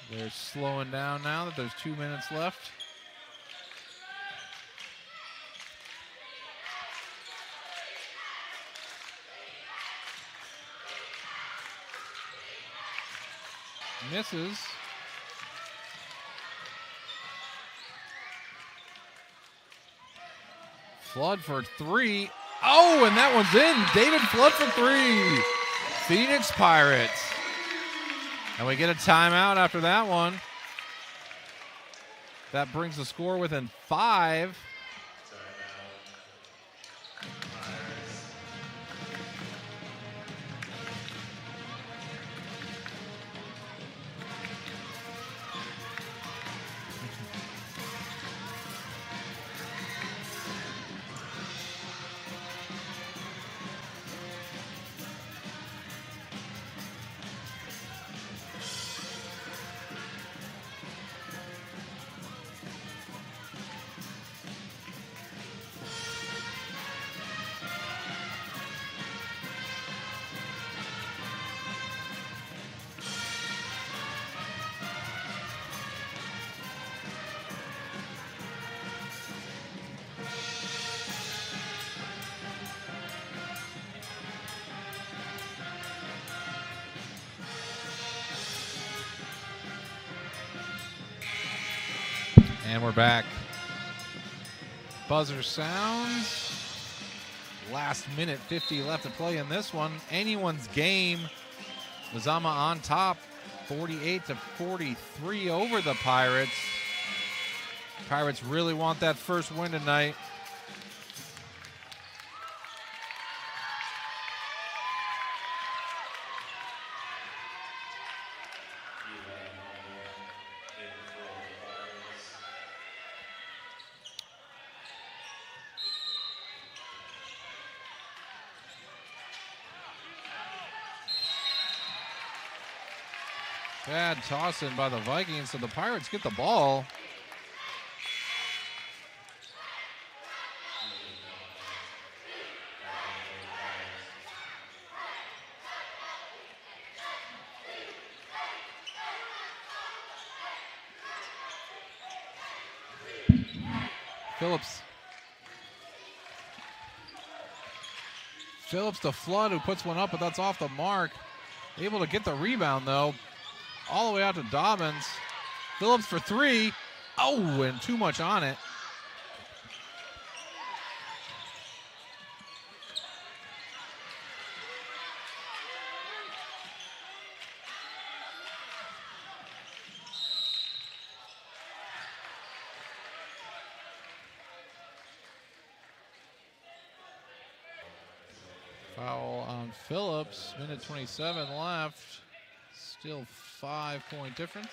They're slowing down now that there's 2 minutes left. Misses. Flood for 3. Oh, and that one's in. David Flood for 3. Phoenix Pirates. And we get a timeout after that one. That brings the score within 5. And we're back. Buzzer sounds. Last minute 50 left to play in this one. Anyone's game Mazama on top, 48-43 over the Pirates. Pirates really want that first win tonight. Bad toss-in by the Vikings, so the Pirates get the ball. Phillips to Flood, who puts one up, but that's off the mark. Able to get the rebound, though. All the way out to Dobbins. Phillips for three. Oh, and too much on it. Foul on Phillips. Minute 27 left. Still 5-point difference.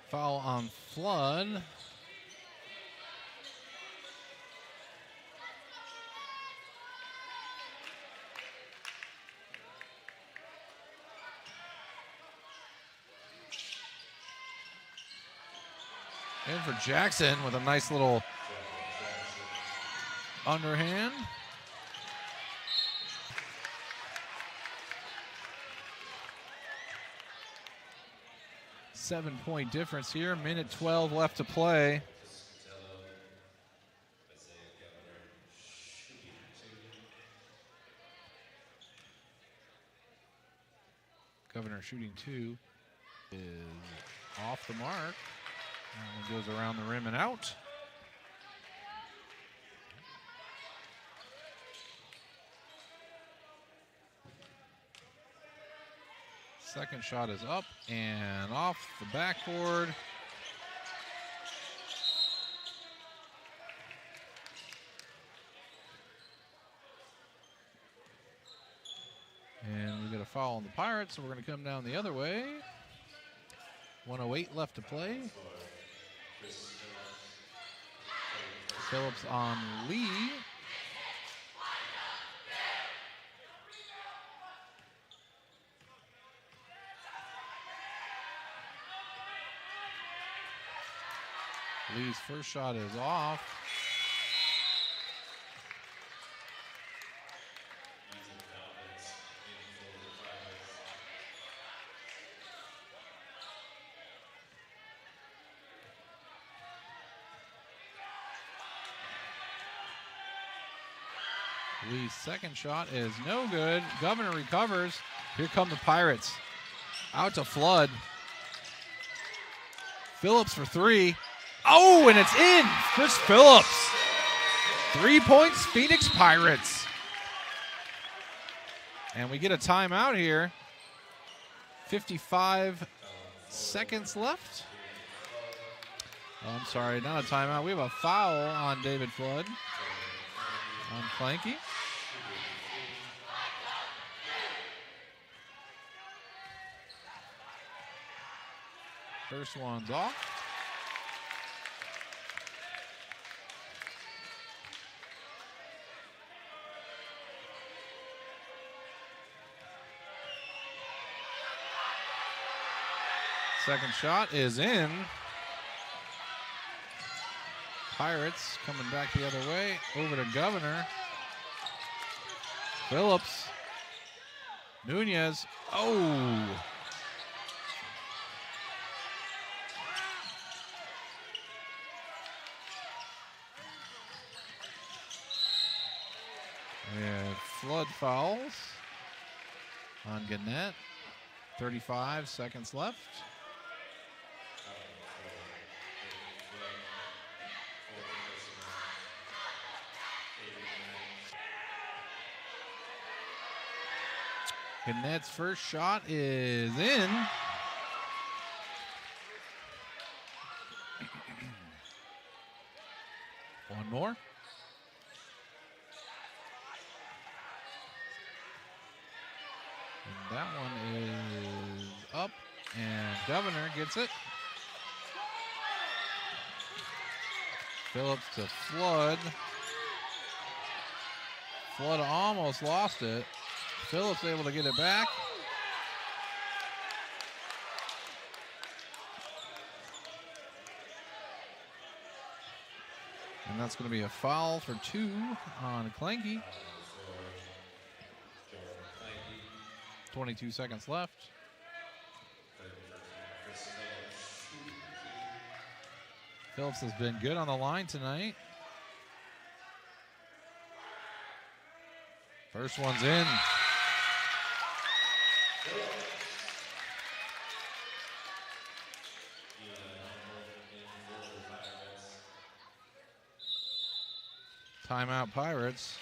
Foul on Flood. In for Jackson with a nice little underhand. Seven-point difference here. Minute 12 left to play. Governor shooting two is off the mark. That one goes around the rim and out. Second shot is up and off the backboard. And we get a foul on the Pirates, so we're going to come down the other way. 1:08 left to play. Phillips on Lee. Lee's first shot is off. Lee's second shot is no good. Governor recovers. Here come the Pirates. Out to Flood. Phillips for three. Oh, and it's in. Chris Phillips. 3 points, Phoenix Pirates. And we get a timeout here. 55 seconds left. Oh, I'm sorry, not a timeout. We have a foul on David Flood. On Clanky. First one's off. Second shot is in. Pirates coming back the other way. Over to Governor. Phillips. Nunez. Oh. We have flood fouls on Gannett. 35 seconds left. Gannett's first shot is in. One more. And that one is up, and Governor gets it. Phillips to Flood. Flood almost lost it. Phillips able to get it back. And that's going to be a foul for 2 on Clanky. 22 seconds left. Phillips has been good on the line tonight. First one's in. Timeout Pirates.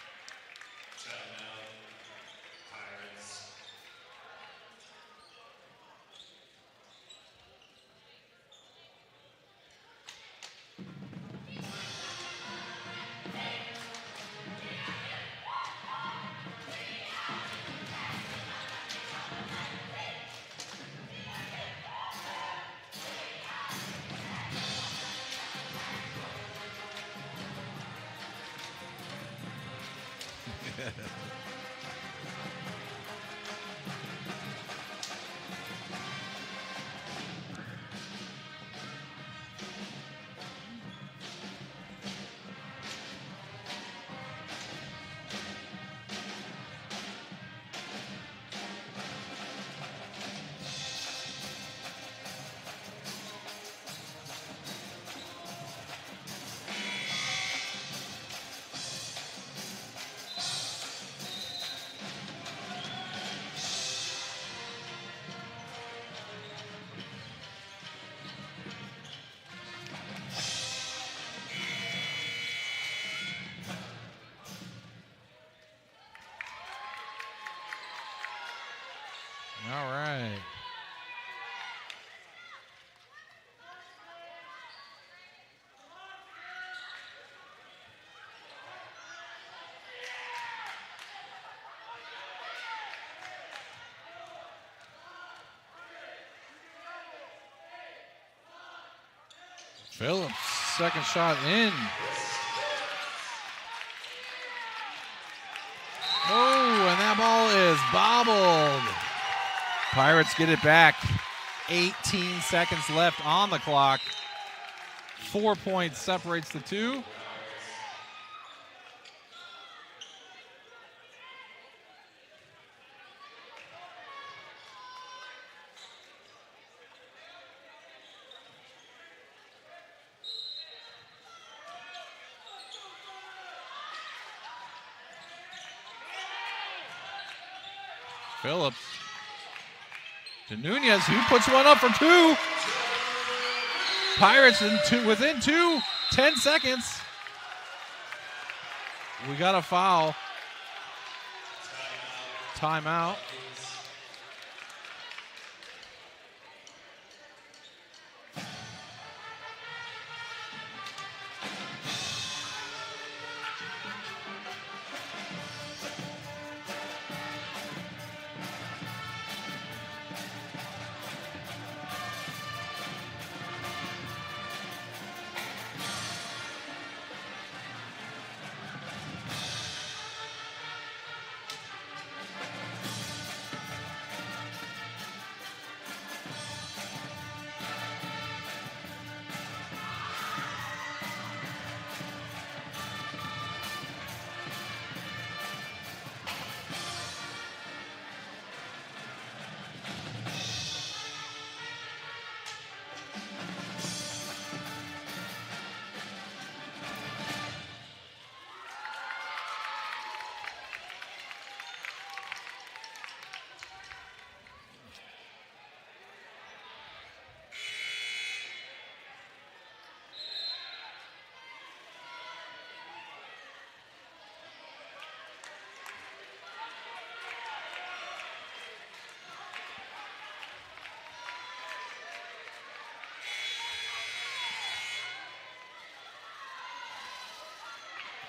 All right. Phillips, second shot in. Oh, and that ball is bobbled. Pirates get it back. 18 seconds left on the clock. 4 points separates the two. Phillips to Nunez, who puts one up for 2. Pirates within 2, 10 seconds. We got a foul. Timeout.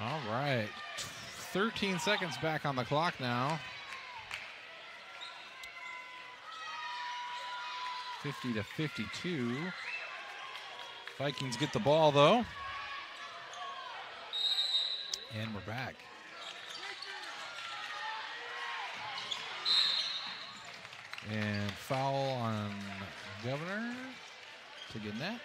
All right. 13 seconds back on the clock now. 50-52. Vikings get the ball, though. And we're back. And foul on Governor to get net.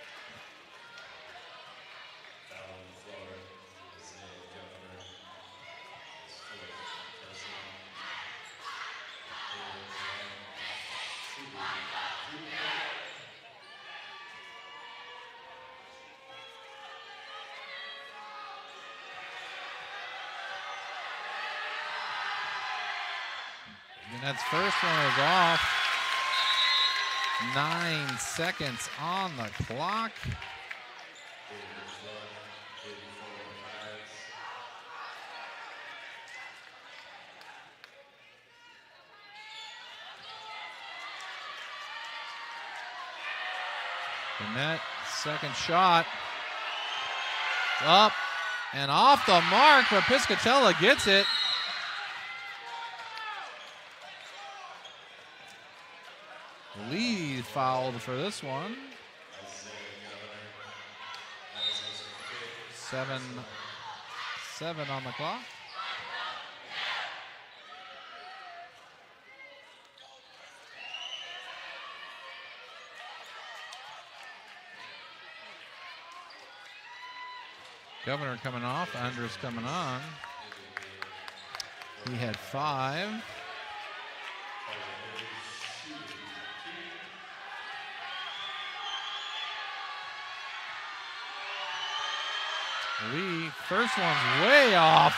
Net's first one is off. 9 seconds on the clock. The net, second shot. Up and off the mark, but Piscatella gets it. Lee fouled for this one. 7 on the clock. Governor coming off, Andres coming on. He had 5. Lee, first one's way off.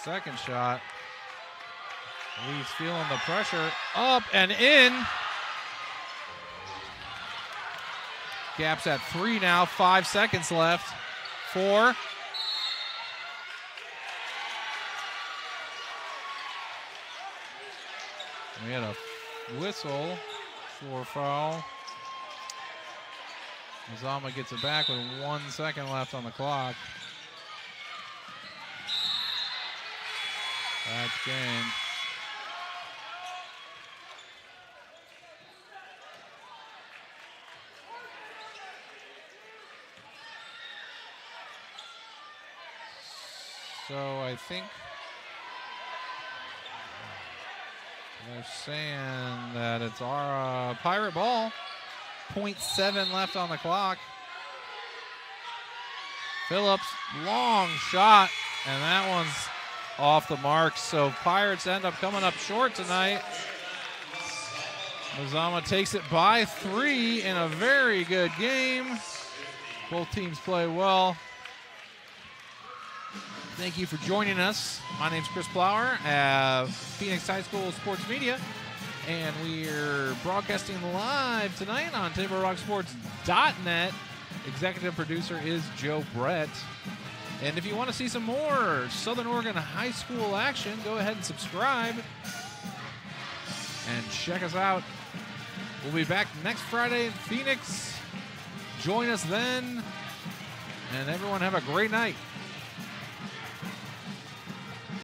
Second shot. Lee's feeling the pressure. Up and in. Gap's at 3 now. 5 seconds left. 4. We had a whistle for foul. Mazama gets it back with 1 second left on the clock. That's game. So I think they're saying that it's our Pirate ball. 0.7 left on the clock. Phillips, long shot, and that one's off the mark. So Pirates end up coming up short tonight. Mazama takes it by 3 in a very good game. Both teams play well. Thank you for joining us. My name's Chris Plower at Phoenix High School Sports Media, and we're broadcasting live tonight on TableRockSports.net. Executive producer is Joe Brett. And if you want to see some more Southern Oregon high school action, go ahead and subscribe and check us out. We'll be back next Friday in Phoenix. Join us then, and everyone have a great night.